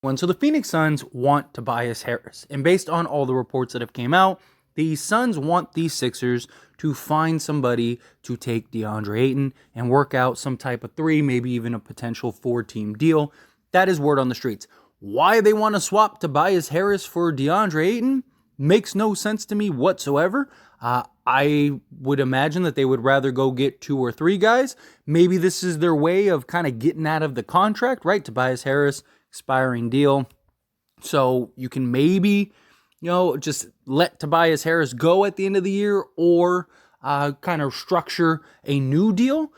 one. So the Phoenix Suns want Tobias Harris. And based on all the reports that have came out, the Suns want the Sixers to find somebody to take DeAndre Ayton and work out some type of 3, maybe even a potential 4-team deal. That is word on the streets. Why they want to swap Tobias Harris for DeAndre Ayton makes no sense to me whatsoever. I would imagine that they would rather go get 2 or 3 guys. Maybe this is their way of kind of getting out of the contract, right? Tobias Harris, expiring deal. So you can maybe, just let Tobias Harris go at the end of the year or kind of structure a new deal.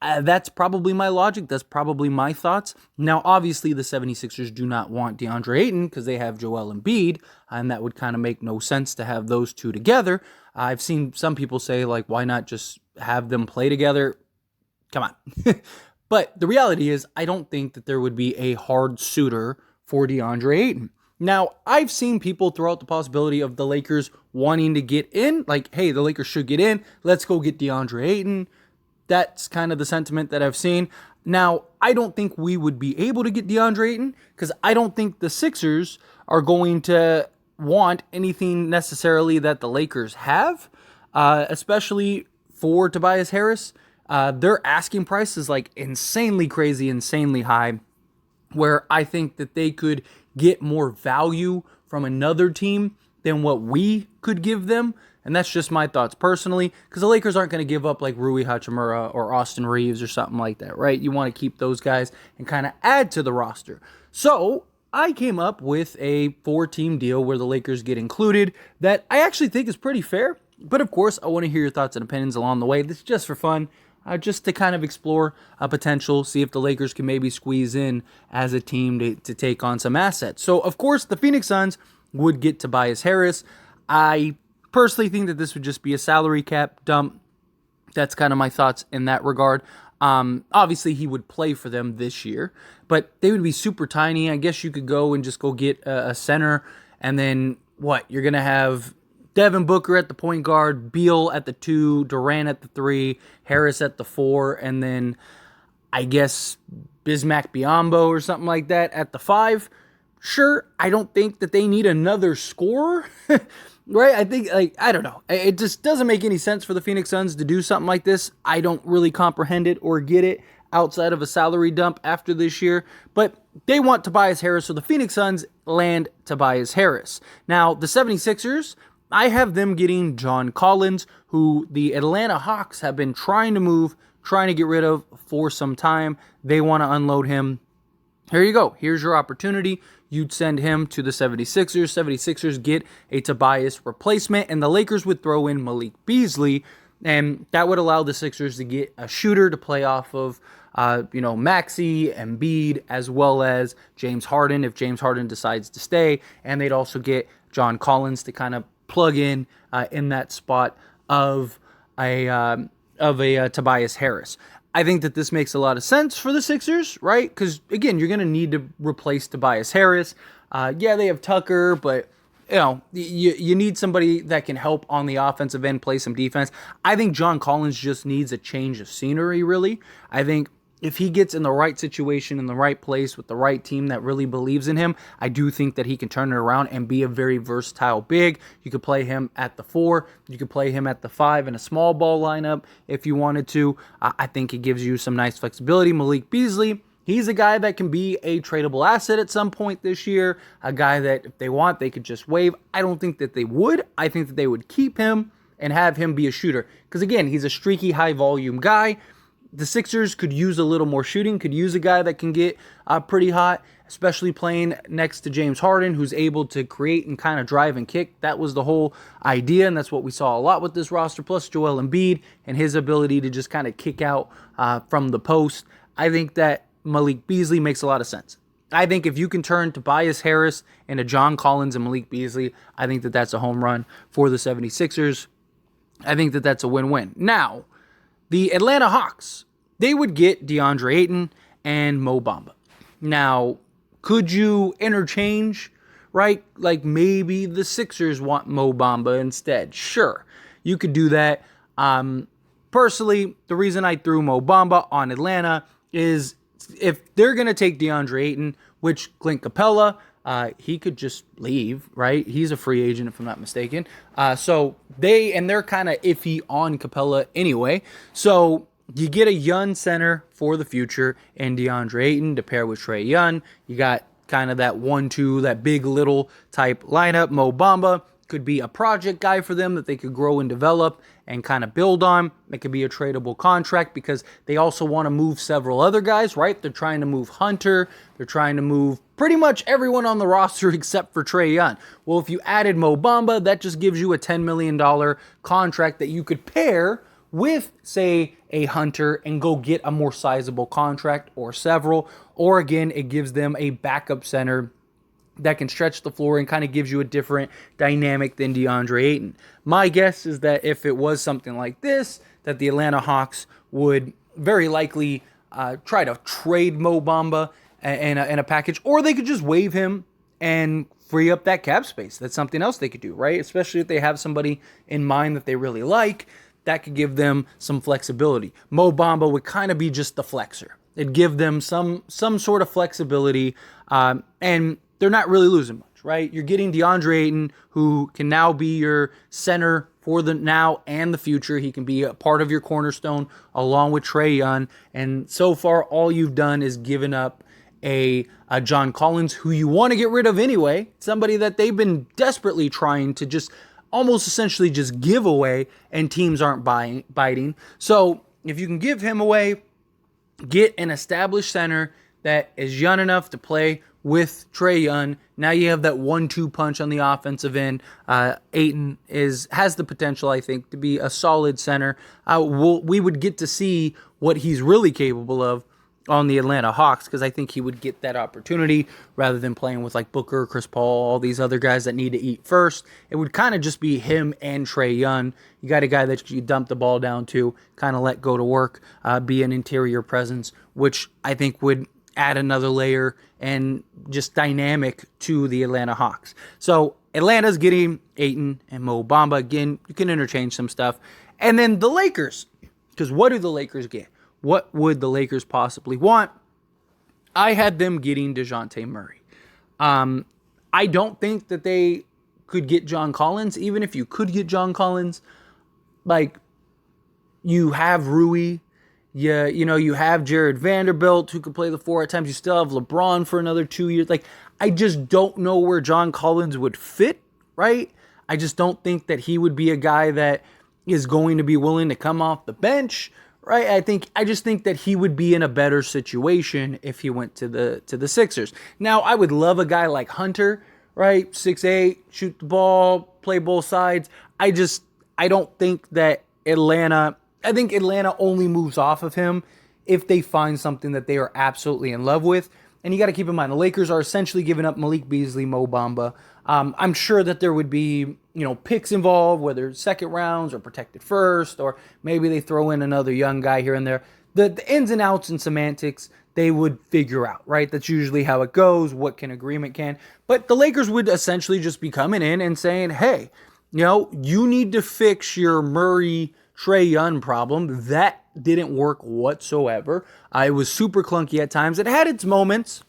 That's probably my logic. That's probably my thoughts. Now, obviously, the 76ers do not want DeAndre Ayton because they have Joel Embiid, and that would kind of make no sense to have those two together. I've seen some people say, why not just have them play together? Come on. But the reality is, I don't think that there would be a hard suitor for DeAndre Ayton. Now, I've seen people throw out the possibility of the Lakers wanting to get in. Hey, the Lakers should get in. Let's go get DeAndre Ayton. That's kind of the sentiment that I've seen. Now, I don't think we would be able to get DeAndre Ayton because I don't think the Sixers are going to want anything necessarily that the Lakers have, especially for Tobias Harris. Their asking price is insanely crazy, insanely high, where I think that they could get more value from another team than what we could give them. And that's just my thoughts personally, because the Lakers aren't going to give up Rui Hachimura or Austin Reeves or something like that, right? You want to keep those guys and kind of add to the roster. So I came up with a 4-team deal where the Lakers get included that I actually think is pretty fair. But of course, I want to hear your thoughts and opinions along the way. This is just for fun, just to kind of explore a potential, see if the Lakers can maybe squeeze in as a team to take on some assets. So of course, the Phoenix Suns would get Tobias Harris. I personally think that this would just be a salary cap dump. That's kind of my thoughts in that regard. Obviously, he would play for them this year, but they would be super tiny. I guess you could go and just go get a center, and then what? You're going to have Devin Booker at the point guard, Beal at the 2, Durant at the 3, Harris at the 4, and then I guess Bismack Biyombo or something like that at the 5. Sure, I don't think that they need another scorer. Right? I think, I don't know. It just doesn't make any sense for the Phoenix Suns to do something like this. I don't really comprehend it or get it outside of a salary dump after this year. But they want Tobias Harris, so the Phoenix Suns land Tobias Harris. Now, the 76ers, I have them getting John Collins, who the Atlanta Hawks have been trying to get rid of for some time. They want to unload him. Here you go. Here's your opportunity. You'd send him to the 76ers. 76ers get a Tobias replacement, and the Lakers would throw in Malik Beasley, and that would allow the Sixers to get a shooter to play off of, Maxey, Embiid, as well as James Harden if James Harden decides to stay, and they'd also get John Collins to kind of plug in that spot of a Tobias Harris. I think that this makes a lot of sense for the Sixers, right? Because, again, you're going to need to replace Tobias Harris. They have Tucker, but, you need somebody that can help on the offensive end, play some defense. I think John Collins just needs a change of scenery, really. I think if he gets in the right situation, in the right place, with the right team that really believes in him, I do think that he can turn it around and be a very versatile big. You could play him at the 4. You could play him at the 5 in a small ball lineup if you wanted to. I think it gives you some nice flexibility. Malik Beasley, he's a guy that can be a tradable asset at some point this year. A guy that if they want, they could just waive. I don't think that they would. I think that they would keep him and have him be a shooter. Because again, he's a streaky, high volume guy. The Sixers could use a little more shooting, could use a guy that can get pretty hot, especially playing next to James Harden, who's able to create and kind of drive and kick. That was the whole idea, and that's what we saw a lot with this roster, plus Joel Embiid and his ability to just kind of kick out from the post. I think that Malik Beasley makes a lot of sense. I think if you can turn Tobias Harris into John Collins and Malik Beasley, I think that that's a home run for the 76ers. I think that that's a win-win. Now, the Atlanta Hawks, they would get DeAndre Ayton and Mo Bamba. Now, could you interchange, right? Maybe the Sixers want Mo Bamba instead. Sure, you could do that. Personally, the reason I threw Mo Bamba on Atlanta is if they're going to take DeAndre Ayton, which Clint Capella, he could just leave, right? He's a free agent, if I'm not mistaken. So they're kind of iffy on Capella anyway. So you get a young center for the future in DeAndre Ayton to pair with Trae Young. You got kind of that 1-2, that big little type lineup. Mo Bamba could be a project guy for them that they could grow and develop and kind of build on. It could be a tradable contract because they also want to move several other guys, right? They're trying to move Hunter. They're trying to move pretty much everyone on the roster except for Trae Young. Well, if you added Mo Bamba, that just gives you a $10 million contract that you could pair with, say, a Hunter and go get a more sizable contract or several. Or again, it gives them a backup center that can stretch the floor and kind of gives you a different dynamic than DeAndre Ayton. My guess is that if it was something like this, that the Atlanta Hawks would very likely try to trade Mo Bamba in a package, or they could just waive him and free up that cap space. That's something else they could do, right? Especially if they have somebody in mind that they really like, that could give them some flexibility. Mo Bamba would kind of be just the flexor. It'd give them some sort of flexibility, and they're not really losing much, right? You're getting DeAndre Ayton, who can now be your center for the now and the future. He can be a part of your cornerstone along with Trae Young. And so far, all you've done is given up a John Collins, who you want to get rid of anyway, somebody that they've been desperately trying to just almost essentially just give away, and teams aren't biting. So if you can give him away, get an established center that is young enough to play with Trae Young, now you have that 1-2 punch on the offensive end. Ayton has the potential, I think, to be a solid center. We would get to see what he's really capable of on the Atlanta Hawks, because I think he would get that opportunity rather than playing with like Booker, Chris Paul, all these other guys that need to eat first. It would kind of just be him and Trae Young. You got a guy that you dump the ball down to, kind of let go to work, be an interior presence, which I think would add another layer and just dynamic to the Atlanta Hawks. So Atlanta's getting Ayton and Mo Bamba. Again, you can interchange some stuff. And then the Lakers, because what do the Lakers get? What would the Lakers possibly want? I had them getting Dejounte Murray. I don't think that they could get John Collins. Even if you could get John Collins, like, you have Rui, you have Jared Vanderbilt, who could play the 4 at times. You still have LeBron for another 2 years. Like, I just don't know where John Collins would fit, right? I just don't think that he would be a guy that is going to be willing to come off the bench, right? I just think that he would be in a better situation if he went to the Sixers. Now, I would love a guy like Hunter, right? 6'8", shoot the ball, play both sides. I don't think that I think Atlanta only moves off of him if they find something that they are absolutely in love with. And you got to keep in mind, the Lakers are essentially giving up Malik Beasley, Mo Bamba. I'm sure that there would be, picks involved, whether second rounds or protected first, or maybe they throw in another young guy here and there. The ins and outs and semantics, they would figure out, right? That's usually how it goes, what agreement can. But the Lakers would essentially just be coming in and saying, hey, you need to fix your Murray Trae Young problem. That didn't work whatsoever. It was super clunky at times. It had its moments.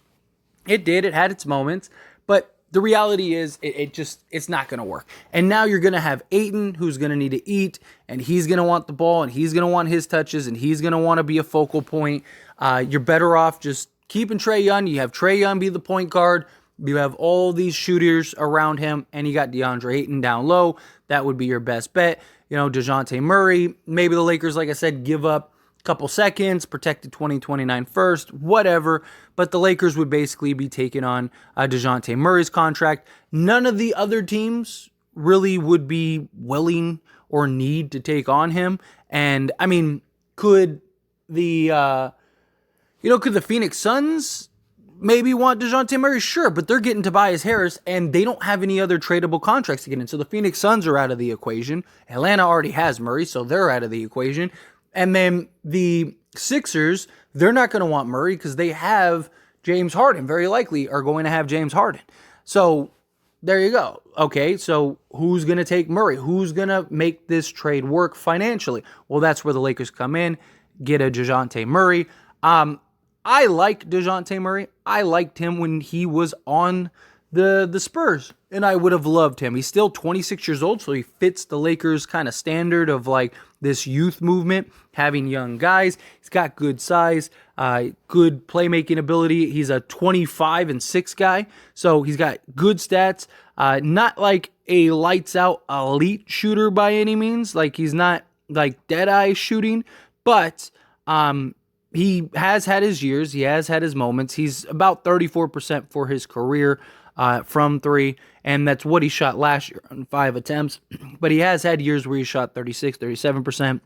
It had its moments. But the reality is it's not going to work. And now you're going to have Ayton, who's going to need to eat, and he's going to want the ball, and he's going to want his touches, and he's going to want to be a focal point. You're better off just keeping Trae Young. You have Trae Young be the point guard. You have all these shooters around him, and you got DeAndre Ayton down low. That would be your best bet. Dejounte Murray, maybe the Lakers, like I said, give up a couple seconds, protected 2029 first, whatever. But the Lakers would basically be taking on Dejounte Murray's contract. None of the other teams really would be willing or need to take on him. And, I mean, could the Phoenix Suns maybe want Dejounte Murray? Sure, but they're getting Tobias Harris, and they don't have any other tradable contracts to get in. So the Phoenix Suns are out of the equation. Atlanta already has Murray, so they're out of the equation. And then the Sixers, they're not going to want Murray because they have James Harden, very likely are going to have James Harden. So there you go. Okay, so who's going to take Murray? Who's going to make this trade work financially? Well, that's where the Lakers come in, get a Dejounte Murray. I like Dejounte Murray. I liked him when he was on the Spurs, and I would have loved him. He's still 26 years old, so he fits the Lakers kind of standard of like this youth movement, having young guys. He's got good size, good playmaking ability. He's a 25-6 guy, so he's got good stats. Not like a lights out elite shooter by any means. Like he's not like dead eye shooting, but he has had his years. He has had his moments. He's about 34% for his career from three, and that's what he shot last year on 5 attempts. But he has had years where he shot 36, 37%.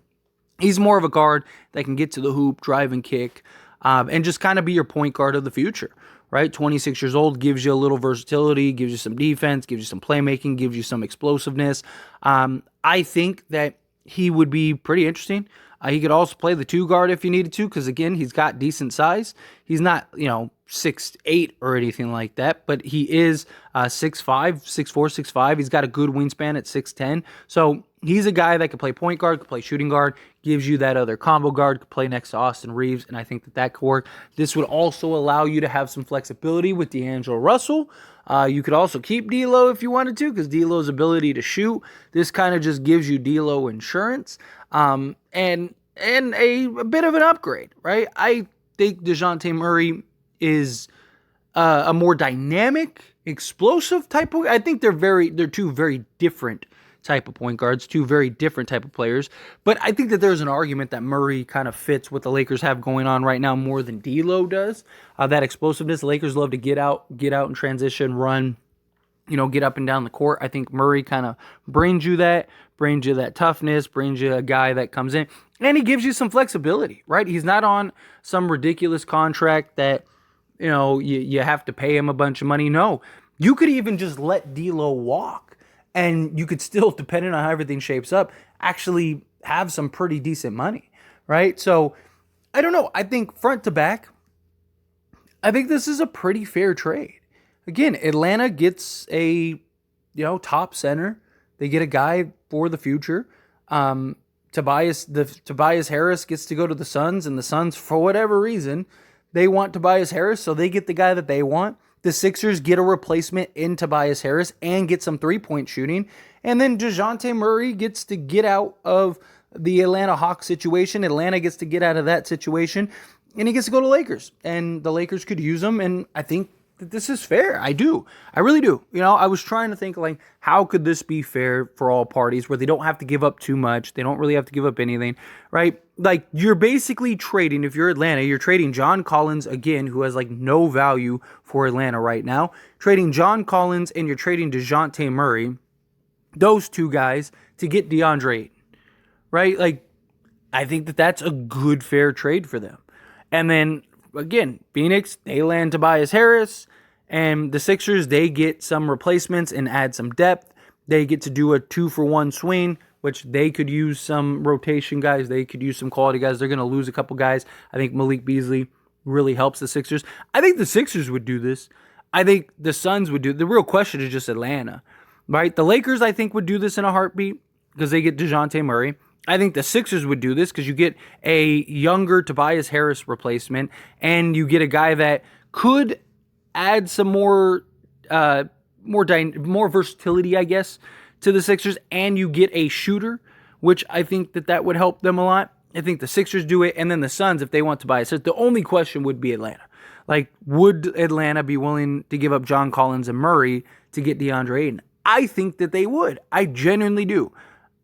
He's more of a guard that can get to the hoop, drive and kick, and just kind of be your point guard of the future, right? 26 years old, gives you a little versatility, gives you some defense, gives you some playmaking, gives you some explosiveness. I think that he would be pretty interesting. He could also play the 2 guard if you needed to, because again, he's got decent size. He's not, 6'8" or anything like that, but he is 6'5", 6'4", 6'5". He's got a good wingspan at 6'10". So he's a guy that could play point guard, could play shooting guard, gives you that other combo guard, could play next to Austin Reeves, and I think that could work. This would also allow you to have some flexibility with D'Angelo Russell. You could also keep D'Lo if you wanted to, because D'Lo's ability to shoot, this kind of just gives you D'Lo insurance, and a bit of an upgrade, right? I think Dejounte Murray is a more dynamic, explosive type of. I think they're two very different type of point guards, two very different type of players. But I think that there's an argument that Murray kind of fits what the Lakers have going on right now more than D'Lo does. That explosiveness, the Lakers love to get out in transition, run, get up and down the court. I think Murray kind of brings you that toughness, brings you a guy that comes in, and he gives you some flexibility, right? He's not on some ridiculous contract that, you have to pay him a bunch of money. No, you could even just let D'Lo walk, and you could still, depending on how everything shapes up, actually have some pretty decent money, right? So, I don't know. I think front to back, I think this is a pretty fair trade. Again, Atlanta gets a, top center. They get a guy for the future. Tobias Harris gets to go to the Suns, and the Suns, for whatever reason, they want Tobias Harris, so they get the guy that they want. The Sixers get a replacement in Tobias Harris and get some three-point shooting. And then Dejounte Murray gets to get out of the Atlanta Hawks situation. Atlanta gets to get out of that situation, and he gets to go to Lakers. And the Lakers could use him, and I think that this is fair. I do. I really do. I was trying to think, like, how could this be fair for all parties where they don't have to give up too much? They don't really have to give up anything, right? Like, you're basically trading, if you're Atlanta, you're trading John Collins, again, who has, like, no value for Atlanta right now. Trading John Collins, and you're trading Dejounte Murray, those two guys, to get DeAndre Ayton, right? Like, I think that that's a good, fair trade for them. And then, again, Phoenix, they land Tobias Harris, and the Sixers, they get some replacements and add some depth. They get to do a 2-for-1 swing, which they could use some rotation guys. They could use some quality guys. They're going to lose a couple guys. I think Malik Beasley really helps the Sixers. I think the Sixers would do this. I think the Suns would do it. The real question is just Atlanta, right? The Lakers, I think, would do this in a heartbeat because they get Dejounte Murray. I think the Sixers would do this because you get a younger Tobias Harris replacement, and you get a guy that could add some more versatility, I guess, to the Sixers, and you get a shooter, which I think that would help them a lot. I think the Sixers do it, and then the Suns, if they want Tobias Harris, the only question would be Atlanta. Like, would Atlanta be willing to give up John Collins and Murray to get DeAndre Ayton? I think that they would. I genuinely do.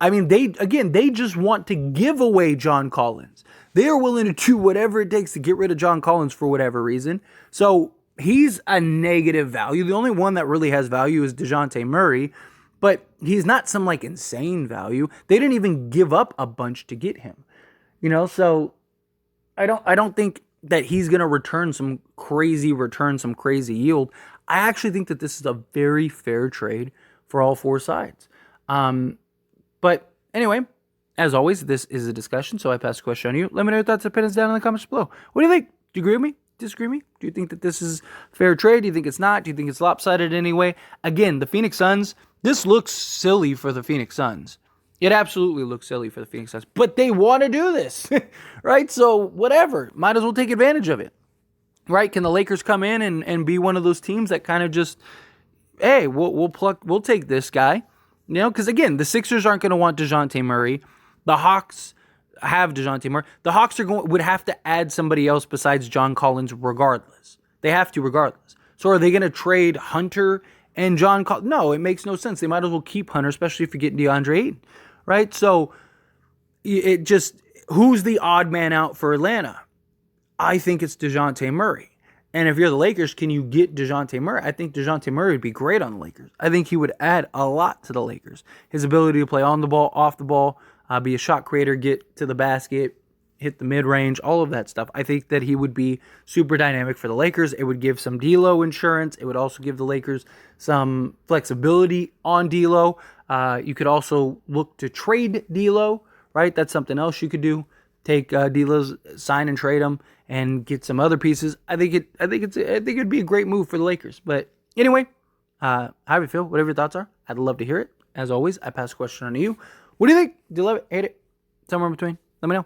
I mean, they just want to give away John Collins. They are willing to do whatever it takes to get rid of John Collins for whatever reason. So he's a negative value. The only one that really has value is Dejounte Murray, but he's not some like insane value. They didn't even give up a bunch to get him. So I don't think that he's going to return some crazy yield. I actually think that this is a very fair trade for all four sides. But anyway, as always, this is a discussion, so I pass the question on you. Let me know your thoughts and opinions down in the comments below. What do you think? Do you agree with me? Disagree with me? Do you think that this is fair trade? Do you think it's not? Do you think it's lopsided anyway? Again, the Phoenix Suns, this looks silly for the Phoenix Suns. It absolutely looks silly for the Phoenix Suns. But they want to do this, right? So whatever. Might as well take advantage of it. right? Can the Lakers come in and be one of those teams that kind of just, hey, we'll take this guy, because again, the Sixers aren't going to want Dejounte Murray. The Hawks have Dejounte Murray. The Hawks would have to add somebody else besides John Collins regardless. They have to regardless. So are they going to trade Hunter and John Collins? No, it makes no sense. They might as well keep Hunter, especially if you're getting DeAndre Ayton, right? So it just, who's the odd man out for Atlanta? I think it's Dejounte Murray. And if you're the Lakers, can you get Dejounte Murray? I think Dejounte Murray would be great on the Lakers. I think he would add a lot to the Lakers. His ability to play on the ball, off the ball, be a shot creator, get to the basket, hit the mid-range, all of that stuff. I think that he would be super dynamic for the Lakers. It would give some D'Lo insurance. It would also give the Lakers some flexibility on D'Lo. You could also look to trade D'Lo, right? That's something else you could do. Take D'Lo's, sign and trade him, and get some other pieces. I think it'd be a great move for the Lakers. But anyway, how do you feel? Whatever your thoughts are, I'd love to hear it. As always, I pass the question on to you. What do you think? Do you love it? Hate it? Somewhere in between? Let me know.